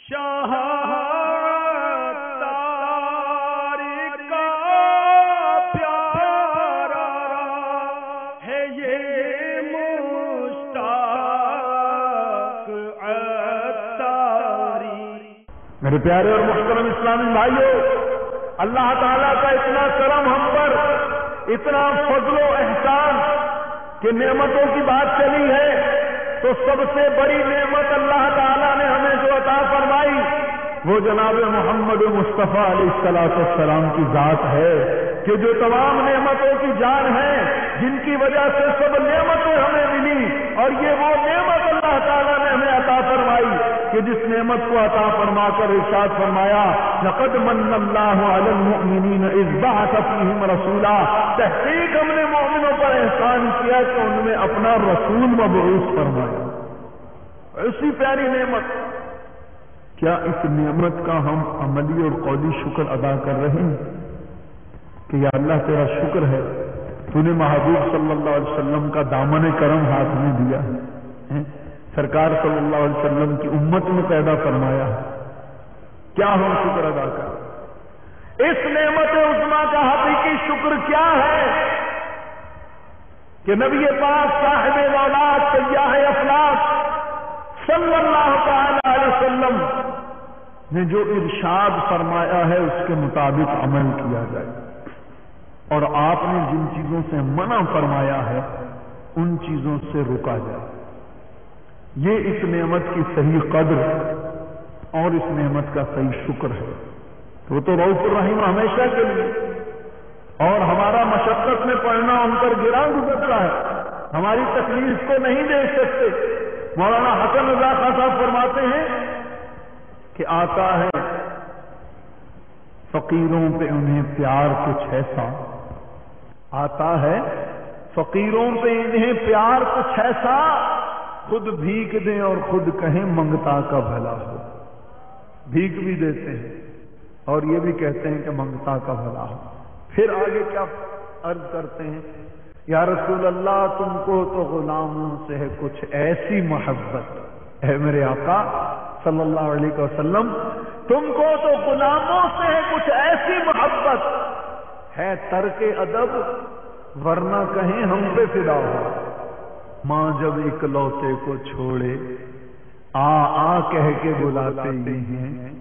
شاہ تاری کا پیارا ہے یہ مشتاق عطاری۔ میرے پیارے اور محترم اسلامی بھائیوں، اللہ تعالیٰ کا اتنا کرم ہم پر، اتنا فضل و احسان کہ نعمتوں کی بات چلی ہے تو سب سے بڑی نعمت اللہ تعالیٰ نے ہمیں جو عطا فرمائی وہ جناب محمد مصطفیٰ علیہ السلام کی ذات ہے، کہ جو تمام نعمتوں کی جان ہے، جن کی وجہ سے سب نعمتیں ہمیں ملی، اور یہ وہ نعمت اللہ تعالیٰ نے ہمیں عطا فرمائی کہ جس نعمت کو عطا فرما کر ارشاد فرمایا لقد من اللہ علی المؤمنین اذ بعث فیہم رسولا، تحقیق ہم نے مومنوں پر احسان کیا کہ ان میں اپنا رسول مبعوث فرمایا۔ ایسی پیاری نعمت، کیا اس نعمت کا ہم عملی اور قولی شکر ادا کر رہے ہیں کہ یا اللہ تیرا شکر ہے تو نے محبوب صلی اللہ علیہ وسلم کا دامن کرم ہاتھ میں دیا ہے، سرکار صلی اللہ علیہ وسلم کی امت میں پیدا فرمایا ہے، کیا ہم شکر ادا کریں؟ اس نعمت عظمیٰ کا حقیقی شکر کیا ہے کہ نبی پاک صاحب اولاد سیاح افلاک صلی اللہ تعالی علیہ وسلم نے جو ارشاد فرمایا ہے اس کے مطابق عمل کیا جائے، اور آپ نے جن چیزوں سے منع فرمایا ہے ان چیزوں سے رکا جائے۔ یہ اس نعمت کی صحیح قدر اور اس نعمت کا صحیح شکر ہے۔ وہ تو رؤوف الرحیم ہمیشہ کے لیے، اور ہمارا مشقت میں پڑنا ان پر گراں گزرتا ہے، ہماری تکلیف کو نہیں دیکھ سکتے۔ مولانا حسن رضا خان صاحب فرماتے ہیں کہ آتا ہے فقیروں پہ انہیں پیار کچھ ایسا، آتا ہے فقیروں پہ انہیں پیار کچھ ایسا، خود بھیک دیں اور خود کہیں منگتا کا بھلا ہو۔ بھیک بھی دیتے ہیں اور یہ بھی کہتے ہیں کہ منگتا کا بھلا ہو۔ پھر آگے کیا عرض کرتے ہیں، یا رسول اللہ تم کو تو غلاموں سے ہے کچھ ایسی محبت، اے میرے آقا صلی اللہ علیہ وسلم تم کو تو غلاموں سے ہے کچھ ایسی محبت ہے، ترک ادب ورنہ کہیں ہم پہ فدا ہو۔ ماں جب اکلوتے کو چھوڑے آ کہہ کے بلاتے ہی ہیں،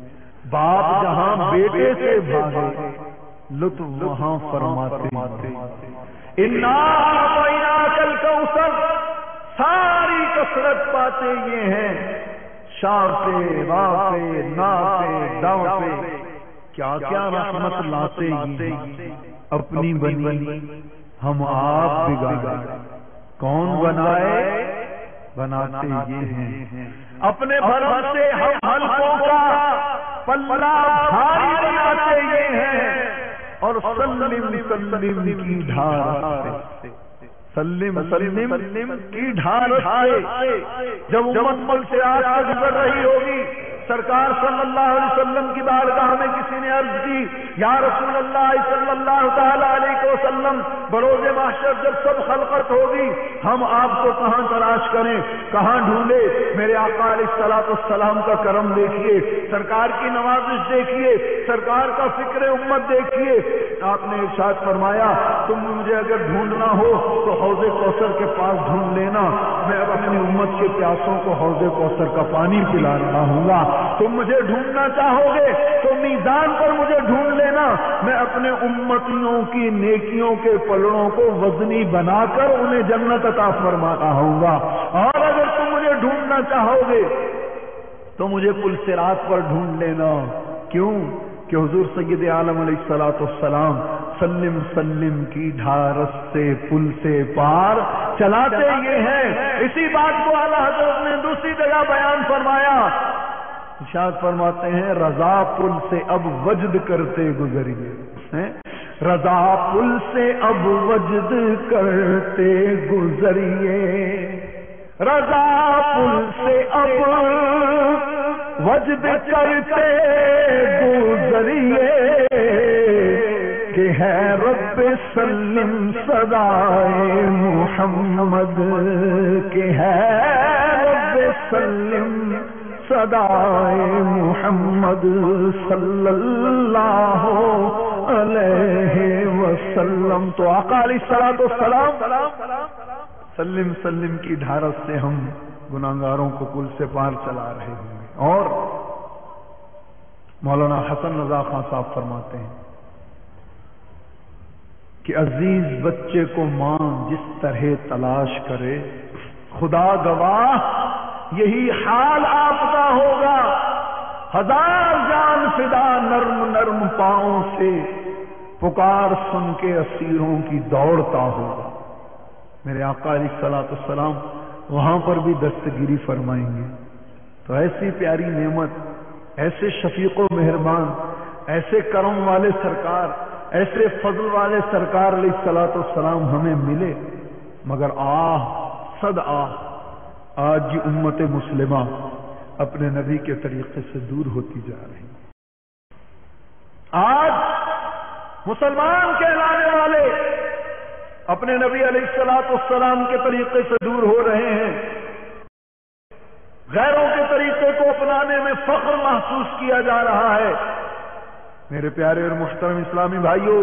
باپ جہاں بیٹے سے بھاگے لطف وہاں فرماتے انا اعطیناک الکوثر، ساری کثرت پاتے یہ ہیں شاہ پہ راہ پہ نا پہ داں پہ، کیا کیا رحمت لاتے ہیں اپنی بنی ہم آپ بگاڑے، کون بنائے بناتے یہ ہیں، اپنے بھرم سے ہم حلقوں کا پلہ بھاری بناتے یہ ہیں، اور سلم سلم کی ڈھار سے، سلم سلم کی ڈھار سے جب امت ملک سے آج گزر رہی ہوگی، سرکار صلی اللہ علیہ وسلم کی بارگاہ میں کسی نے عرض کی یا رسول اللہ صلی اللہ تعالی علیہ وسلم بروز محشر جب سب خلقت ہوگی ہم آپ کو کہاں تلاش کریں، کہاں ڈھونڈے؟ میرے آقا علیہ السلام کا کرم دیکھیے، سرکار کی نوازش دیکھیے، سرکار کا فکر امت دیکھیے۔ آپ نے ارشاد فرمایا تم مجھے اگر ڈھونڈنا ہو تو حوض کوثر کے پاس ڈھونڈ لینا، میں اب اپنی امت کے پیاسوں کو حوض کوثر کا پانی پلا رہا ہوں گا۔ تم مجھے ڈھونڈنا چاہو گے تو میزان پر مجھے ڈھونڈ لینا، میں اپنے امتیوں کی نیکیوں کے پلڑوں کو وزنی بنا کر انہیں جنت عطا فرما رہا ہوں گا۔ اور اگر تم مجھے ڈھونڈنا چاہو گے تو مجھے پل صراط پر ڈھونڈ لینا۔ کیوں؟ کہ حضور سید عالم علیہ السلام سلم سلم کی ڈھارس سے پل سے پار چلاتے یہ ہیں۔ اسی بات کو اعلیٰ حضرت نے دوسری جگہ بیان فرمایا، ارشاد فرماتے ہیں رضا پل سے اب وجد کرتے گزریے، رضا پل سے اب وجد کرتے گزریے، رضا پل سے اب وجد کرتے گزریے، کہ ہے رب سلم صدائے محمد، کہ ہے رب سلم صدائے محمد۔ محمد صلی اللہ علیہ وسلم. تو آقا علیہ السلام سلم سلم کی ڈھارس سے ہم گناہگاروں کو پل سے پار چلا رہے ہوں گے. اور مولانا حسن رضا خان صاحب فرماتے ہیں کہ عزیز بچے کو ماں جس طرح تلاش کرے، خدا گواہ یہی حال آپ کا ہوگا. ہزار جان فدا نرم نرم پاؤں سے پکار سن کے اسیروں کی دوڑتا ہوگا. میرے آقا علیہ الصلوۃ والسلام وہاں پر بھی دستگیری فرمائیں گے. تو ایسی پیاری نعمت، ایسے شفیق و مہربان، ایسے کرم والے سرکار، ایسے فضل والے سرکار علیہ الصلوۃ والسلام ہمیں ملے، مگر صد آج یہ امت مسلمہ اپنے نبی کے طریقے سے دور ہوتی جا رہی. آج مسلمان کہلانے والے اپنے نبی علیہ الصلوۃ والسلام کے طریقے سے دور ہو رہے ہیں. غیروں کے طریقے کو اپنانے میں فخر محسوس کیا جا رہا ہے. میرے پیارے اور محترم اسلامی بھائیوں،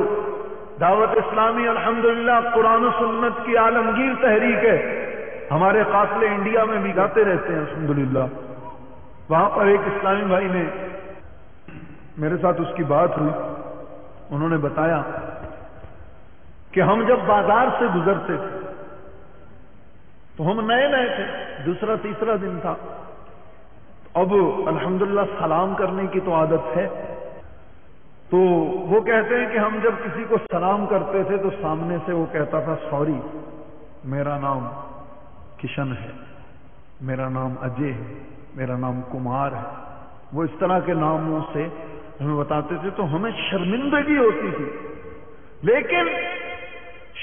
دعوت اسلامی الحمدللہ قرآن و سنت کی عالمگیر تحریک ہے. ہمارے قافلے انڈیا میں بھی جاتے رہتے ہیں الحمدللہ. وہاں پر ایک اسلامی بھائی نے میرے ساتھ اس کی بات ہوئی. انہوں نے بتایا کہ ہم جب بازار سے گزرتے تھے تو ہم نئے تھے، دوسرا تیسرا دن تھا. اب الحمدللہ سلام کرنے کی تو عادت ہے. تو وہ کہتے ہیں کہ ہم جب کسی کو سلام کرتے تھے تو سامنے سے وہ کہتا تھا سوری میرا نام کشن ہے، میرا نام اجے ہے، میرا نام کمار ہے. وہ اس طرح کے ناموں سے ہمیں بتاتے تھے تو ہمیں شرمندگی ہوتی تھی. لیکن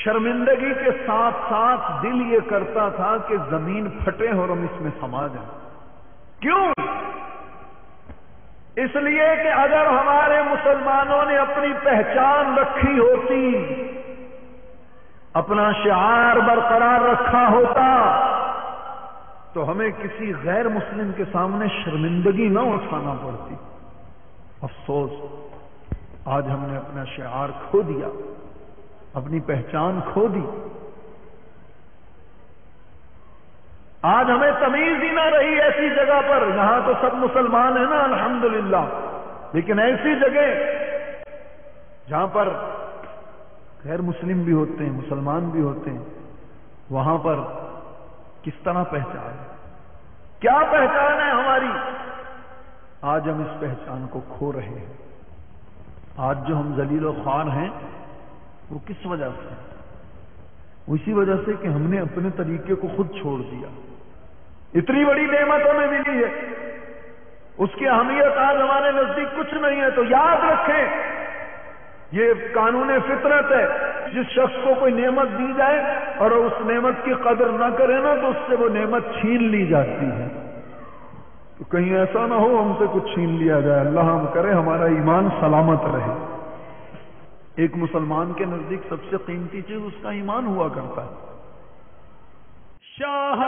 شرمندگی کے ساتھ ساتھ دل یہ کرتا تھا کہ زمین پھٹے اور ہم اس میں سما جائیں. کیوں؟ اس لیے کہ اگر ہمارے مسلمانوں نے اپنی پہچان رکھی ہوتی، اپنا شعار برقرار رکھا ہوتا، تو ہمیں کسی غیر مسلم کے سامنے شرمندگی نہ اٹھانا پڑتی. افسوس آج ہم نے اپنا شعار کھو دیا، اپنی پہچان کھو دی. آج ہمیں تمیز ہی نہ رہی ایسی جگہ پر. یہاں تو سب مسلمان ہیں نا الحمدللہ، لیکن ایسی جگہ جہاں پر غیر مسلم بھی ہوتے ہیں، مسلمان بھی ہوتے ہیں، وہاں پر کس طرح پہچان، کیا پہچان ہے ہماری؟ آج ہم اس پہچان کو کھو رہے ہیں. آج جو ہم ذلیل و خوار ہیں وہ کس وجہ سے؟ اسی وجہ سے کہ ہم نے اپنے طریقے کو خود چھوڑ دیا. اتنی بڑی نعمت ہمیں ملی ہے، اس کی اہمیت آج ہمارے نزدیک کچھ نہیں ہے. تو یاد رکھیں، یہ قانون فطرت ہے. جس شخص کو کوئی نعمت دی جائے اور اس نعمت کی قدر نہ کرے نا تو اس سے وہ نعمت چھین لی جاتی ہے. تو کہیں ایسا نہ ہو ہم سے کچھ چھین لیا جائے. اللہ ہم کرے ہمارا ایمان سلامت رہے. ایک مسلمان کے نزدیک سب سے قیمتی چیز اس کا ایمان ہوا کرتا ہے. شاہ